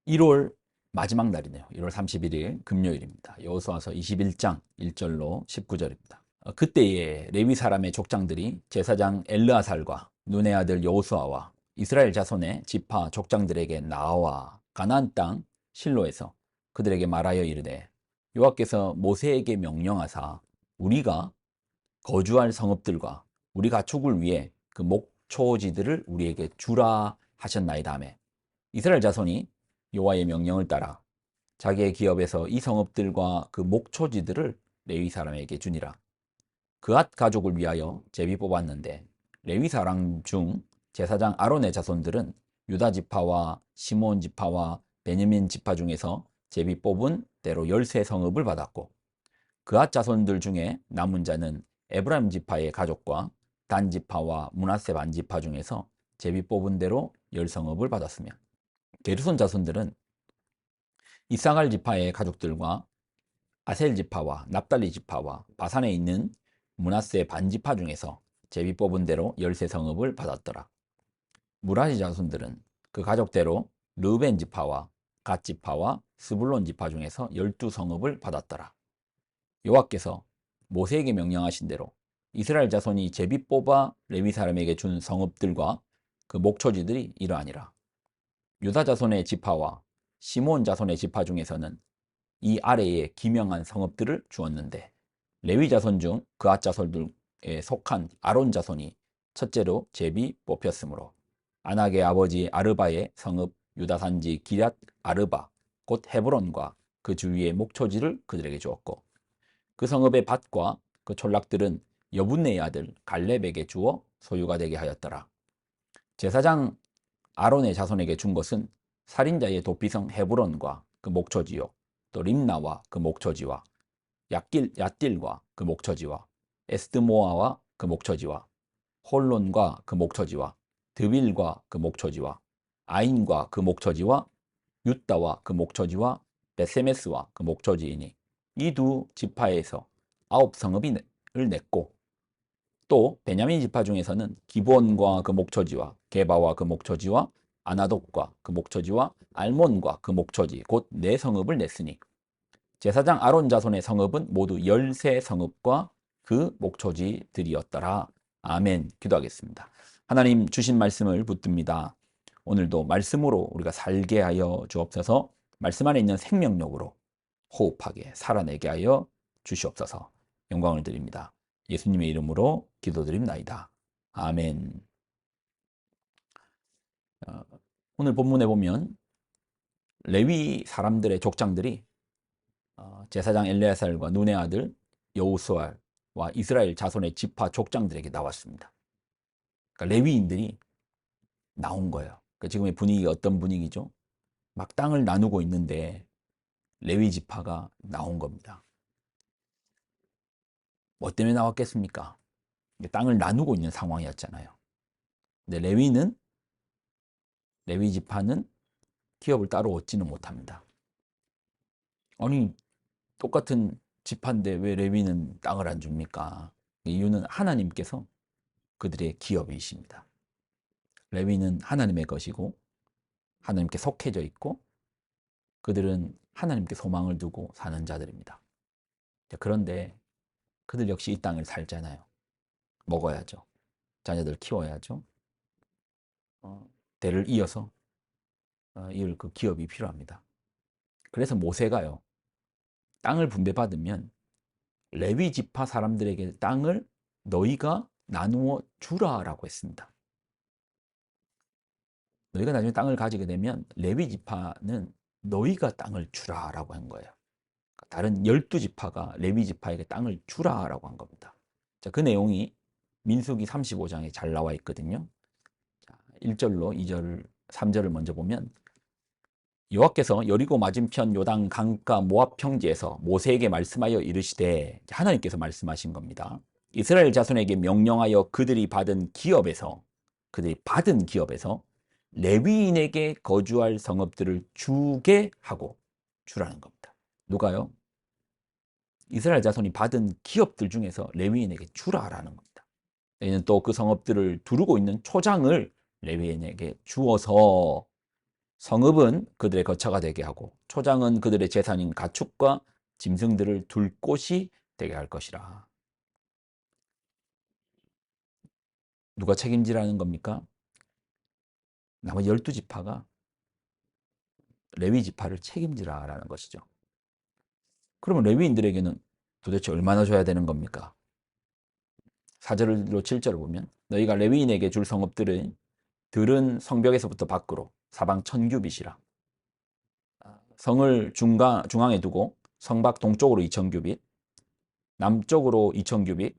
1월 마지막 날이네요. 1월 31일 금요일입니다. 여호수아서 21장 1절로 19절입니다. 그때에 레위 사람의 족장들이 제사장 엘르아살과 눈의 아들 여호수아와 이스라엘 자손의 지파 족장들에게 나와 가나안 땅 실로에서 그들에게 말하여 이르되 여호와께서 모세에게 명령하사 우리가 거주할 성읍들과 우리 가축을 위해 그 목초지들을 우리에게 주라 하셨나이다 하매 이스라엘 자손이 여호와의 명령을 따라 자기의 기업에서 이 성읍들과 그 목초지들을 레위 사람에게 주니라. 그앗 가족을 위하여 제비 뽑았는데 레위 사람 중 제사장 아론의 자손들은 유다 지파와 시몬 지파와 베냐민 지파 중에서 제비 뽑은 대로 13성읍을 받았고 그앗 자손들 중에 남은 자는 에브라임 지파의 가족과 단 지파와 므낫세 반 지파 중에서 제비 뽑은 대로 10성읍을 받았으며 게르손 자손들은 이사갈 지파의 가족들과 아셀 지파와 납달리 지파와 바산에 있는 므낫세 반 지파 중에서 제비 뽑은 대로 13성읍을 받았더라. 무라시 자손들은 그 가족대로 르우벤 지파와 갓 지파와 스불론 지파 중에서 12성읍을 받았더라. 여호와께서 모세에게 명령하신 대로 이스라엘 자손이 제비 뽑아 레위 사람에게 준 성읍들과 그 목초지들이 이러하니라. 유다 자손의 지파와 시몬 자손의 지파 중에서는 이 아래에 기명한 성읍들을 주었는데 레위 자손 중 그앗 자손들에 속한 아론 자손이 첫째로 제비 뽑혔으므로 아낙의 아버지 아르바의 성읍 유다 산지 기럇 아르바 곧 헤브론과 그 주위의 목초지를 그들에게 주었고 그 성읍의 밭과 그 촌락들은 여분네의 아들 갈렙에게 주어 소유가 되게 하였더라. 제사장 아론의 자손에게 준 것은 살인자의 도피성 헤브론과 그 목초지요 또 림나와 그 목초지와 얏딜과 그 목초지와 에스드모아와 그 목초지와 홀론과 그 목초지와 드빌과 그 목초지와 아인과 그 목초지와 윳다와 그 목초지와 베세메스와 그 목초지이니 이 두 지파에서 9성읍을 냈고 또 베냐민 지파 중에서는 기브온과 그 목초지와 게바와 그 목초지와 아나돗과 그 목초지와 알몬과 그 목초지 곧 4성읍을 냈으니 제사장 아론 자손의 성읍은 모두 13성읍과 그 목초지들이었더라. 아멘. 기도하겠습니다. 하나님 주신 말씀을 붙듭니다. 오늘도 말씀으로 우리가 살게 하여 주옵소서. 말씀 안에 있는 생명력으로 호흡하게 살아내게 하여 주시옵소서. 영광을 드립니다. 예수님의 이름으로 기도드립나이다. 아멘. 오늘 본문에 보면 레위 사람들의 족장들이 제사장 엘레아살과 눈의 아들 여호수아와 이스라엘 자손의 지파 족장들에게 나왔습니다. 그러니까 레위인들이 나온 거예요. 그러니까 지금의 분위기가 어떤 분위기죠? 막 땅을 나누고 있는데 레위 지파가 나온 겁니다. 뭐 때문에 나왔겠습니까? 땅을 나누고 있는 상황이었잖아요. 근데 레위 지파는 기업을 따로 얻지는 못합니다. 아니 똑같은 지파인데 왜 레위는 땅을 안 줍니까? 이유는 하나님께서 그들의 기업이십니다. 레위는 하나님의 것이고 하나님께 속해져 있고 그들은 하나님께 소망을 두고 사는 자들입니다. 그런데 그들 역시 이 땅을 살잖아요. 먹어야죠. 자녀들 키워야죠. 대를 이어서 이을 그 기업이 필요합니다. 그래서 모세가요. 땅을 분배받으면 레위 지파 사람들에게 땅을 너희가 나누어 주라라고 했습니다. 너희가 나중에 땅을 가지게 되면 레위 지파는 너희가 땅을 주라라고 한 거예요. 다른 12지파가 레위 지파에게 땅을 주라라고 한 겁니다. 자, 그 내용이 민수기 35장에 잘 나와 있거든요. 1절로 2절, 3절을 먼저 보면 여호와께서 여리고 맞은편 요단 강가 모압 평지에서 모세에게 말씀하여 이르시되 하나님께서 말씀하신 겁니다. 이스라엘 자손에게 명령하여 그들이 받은 기업에서 레위인에게 거주할 성읍들을 주게 하고 주라는 겁니다. 누가요? 이스라엘 자손이 받은 기업들 중에서 레위인에게 주라라는 겁니다. 이는 또 그 성읍들을 두르고 있는 초장을 레위인에게 주어서 성읍은 그들의 거처가 되게 하고 초장은 그들의 재산인 가축과 짐승들을 둘 곳이 되게 할 것이라. 누가 책임지라는 겁니까? 나머지 12지파가 레위 지파를 책임지라라는 것이죠. 그러면 레위인들에게는 도대체 얼마나 줘야 되는 겁니까? 4절로 7절을 보면 너희가 레위인에게 줄 성읍들은 성벽에서부터 밖으로 사방 1000규빗이라. 성을 중앙에 두고 성밖 동쪽으로 2000규빗, 남쪽으로 2000규빗,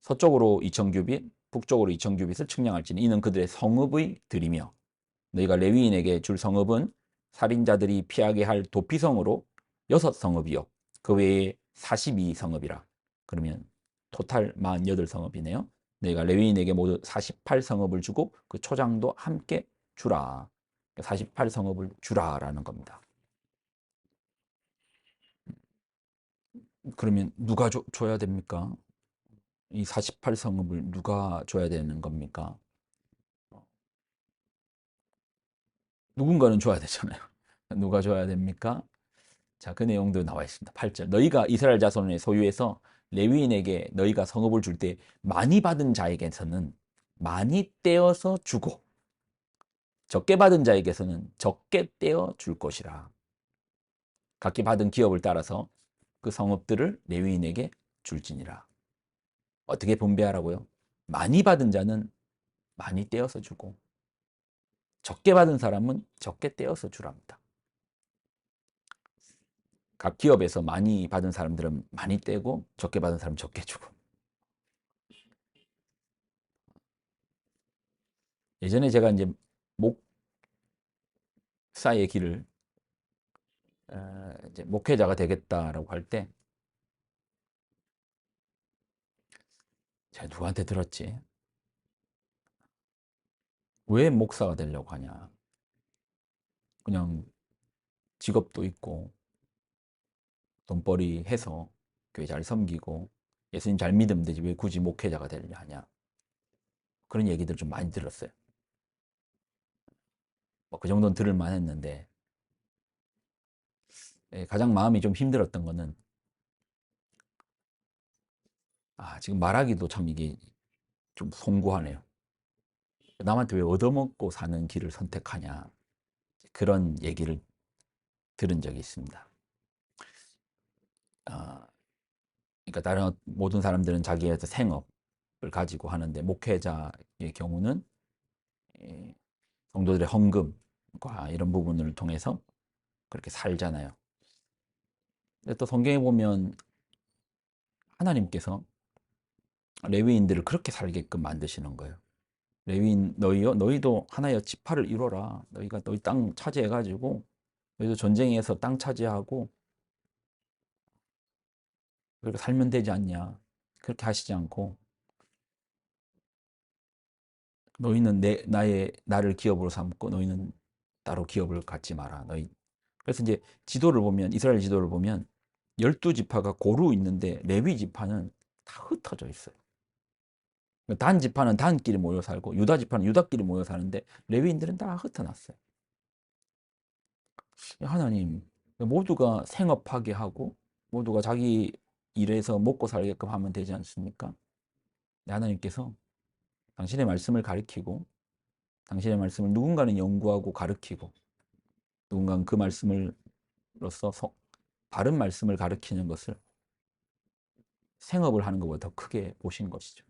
서쪽으로 2000규빗, 북쪽으로 2000규빗을 측량할지니 이는 그들의 성읍의 들이며 너희가 레위인에게 줄 성읍은 살인자들이 피하게 할 도피성으로 6성읍이요 그 외에 42성읍이라. 그러면 토탈 48성읍이네요. 너희가 레위인에게 모두 48성읍을 주고 그 초장도 함께 주라. 48성읍을 주라라는 겁니다. 그러면 누가 줘야 됩니까? 이 48성읍을 누가 줘야 되는 겁니까? 누군가는 줘야 되잖아요. 누가 줘야 됩니까? 자, 그 내용도 나와 있습니다. 8절. 너희가 이스라엘 자손의 소유에서 레위인에게 너희가 성읍을 줄 때 많이 받은 자에게서는 많이 떼어서 주고 적게 받은 자에게서는 적게 떼어 줄 것이라. 각기 받은 기업을 따라서 그 성읍들을 레위인에게 줄지니라. 어떻게 분배하라고요? 많이 받은 자는 많이 떼어서 주고 적게 받은 사람은 적게 떼어서 주랍니다. 각 기업에서 많이 받은 사람들은 많이 떼고 적게 받은 사람은 적게 주고. 예전에 제가 이제 목사의 길을 이제 목회자가 되겠다라고 할 때 제가 누구한테 들었지? 왜 목사가 되려고 하냐? 그냥 직업도 있고 돈벌이 해서 교회 잘 섬기고 예수님 잘 믿으면 되지 왜 굳이 목회자가 되려 하냐? 그런 얘기들 좀 많이 들었어요. 뭐 그 정도는 들을 만했는데 가장 마음이 좀 힘들었던 거는 지금 말하기도 참 이게 좀 송구하네요. 남한테 왜 얻어먹고 사는 길을 선택하냐 그런 얘기를 들은 적이 있습니다. 그러니까 다른 모든 사람들은 자기의 생업을 가지고 하는데 목회자의 경우는 성도들의 헌금과 이런 부분을 통해서 그렇게 살잖아요. 근데 또 성경에 보면 하나님께서 레위인들을 그렇게 살게끔 만드시는 거예요. 레위인 너희도 하나의 지파를 이뤄라. 너희가 너희 땅 차지해가지고 너희도 전쟁에서 땅 차지하고 그렇게 살면 되지 않냐. 그렇게 하시지 않고 너희는 나를 기업으로 삼고 너희는 따로 기업을 갖지 마라. 그래서 이제 지도를 보면 이스라엘 지도를 보면 12지파가 고루 있는데 레위 지파는 다 흩어져 있어요. 단 지파는 단끼리 모여 살고 유다 지파는 유다끼리 모여 사는데 레위인들은 다 흩어났어요. 하나님 모두가 생업하게 하고 모두가 자기 일해서 먹고 살게끔 하면 되지 않습니까? 하나님께서 당신의 말씀을 가르치고 당신의 말씀을 누군가는 연구하고 가르치고 누군가는 그 말씀으로서 바른 말씀을 가르치는 것을 생업을 하는 것보다 더 크게 보신 것이죠.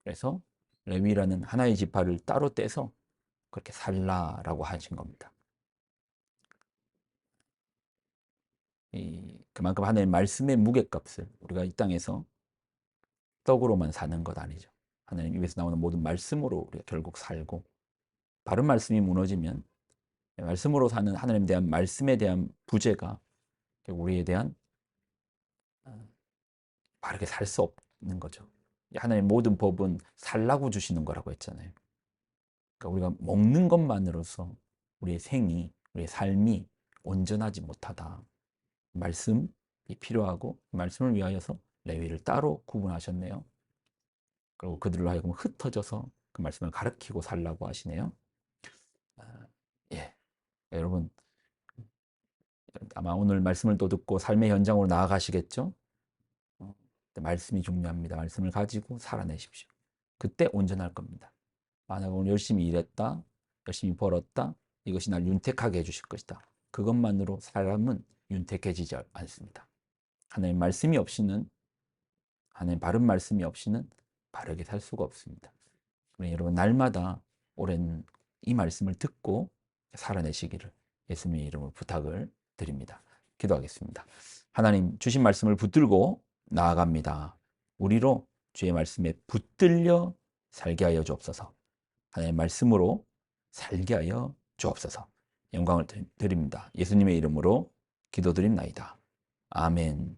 그래서 레위라는 하나의 지파를 따로 떼서 그렇게 살라라고 하신 겁니다. 그만큼 하나님의 말씀의 무게값을 우리가 이 땅에서 떡으로만 사는 것 아니죠. 하나님 입에서 나오는 모든 말씀으로 우리가 결국 살고 바른 말씀이 무너지면 말씀으로 사는 하나님에 대한 말씀에 대한 부재가 우리에 대한 바르게 살 수 없는 거죠. 하나님의 모든 법은 살라고 주시는 거라고 했잖아요. 그러니까 우리가 먹는 것만으로서 우리의 삶이 온전하지 못하다. 말씀이 필요하고 말씀을 위하여서 레위를 따로 구분하셨네요. 그리고 그들로 하여금 흩어져서 그 말씀을 가르치고 살라고 하시네요. 예. 여러분, 아마 오늘 말씀을 또 듣고 삶의 현장으로 나아가시겠죠? 말씀이 중요합니다. 말씀을 가지고 살아내십시오. 그때 온전할 겁니다. 만약 오늘 열심히 일했다, 열심히 벌었다, 이것이 날 윤택하게 해주실 것이다. 그것만으로 사람은 윤택해지지 않습니다. 하나님 말씀이 없이는, 하나님 바른 말씀이 없이는 바르게 살 수가 없습니다. 그러니 여러분, 날마다 오랜 이 말씀을 듣고 살아내시기를 예수님의 이름으로 부탁을 드립니다. 기도하겠습니다. 하나님, 주신 말씀을 붙들고 나아갑니다. 우리로 주의 말씀에 붙들려 살게 하여 주옵소서. 하나님의 말씀으로 살게 하여 주옵소서. 영광을 드립니다. 예수님의 이름으로 기도드립나이다. 아멘.